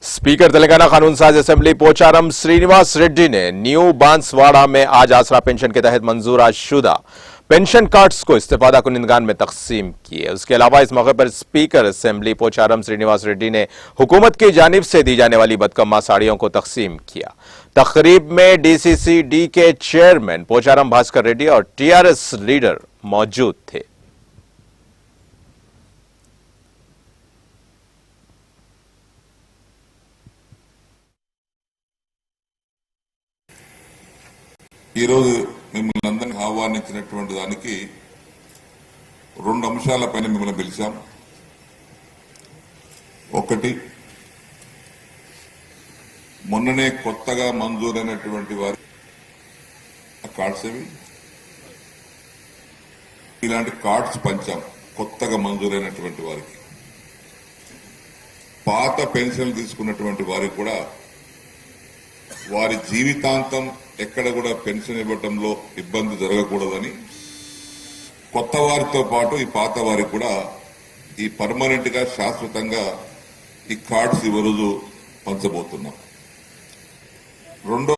Speaker Telangana कानून साज assembly Pocharam Srinivas Reddy ने न्यू बांसवाड़ा में आज आसरा पेंशन के तहत मंजूर शुदा पेंशन कार्ड्स को इस्तेफादा कुनिंदगान में तकसीम किए। उसके अलावा इस मौके पर स्पीकर असेंबली पोचारम श्रीनिवास रेड्डी ने हुकूमत की जानिब से दी जाने वाली बदकम्मा साड़ियों को तकसीम किया। तकरीब में डीसीसीडी के चेयरमैन पोचारम भास्कर रेड्डी और टीआरएस लीडर मौजूद थे। మిమ్మల్ని అందరినీ ఆహ్వానించినటువంటి దానికి రెండు అంశాలపైన మిమ్మల్ని పిలిచాం. ఒకటి, మొన్ననే కొత్తగా మంజూరైనటువంటి వారి కార్డ్స్ అవి ఇలాంటి కార్డ్స్ పంచాం. కొత్తగా మంజూరైనటువంటి వారికి, పాత పెన్షన్లు తీసుకున్నటువంటి వారికి కూడా వారి జీవితాంతం ఎక్కడ కూడా పెన్షన్ ఇవ్వడంలో ఇబ్బంది జరగకూడదని కొత్త వారితో పాటు ఈ పాత వారికి కూడా ఈ పర్మనెంట్ గా శాశ్వతంగా ఈ కార్డ్స్ ఈ రోజు పంచబోతున్నాం. రెండో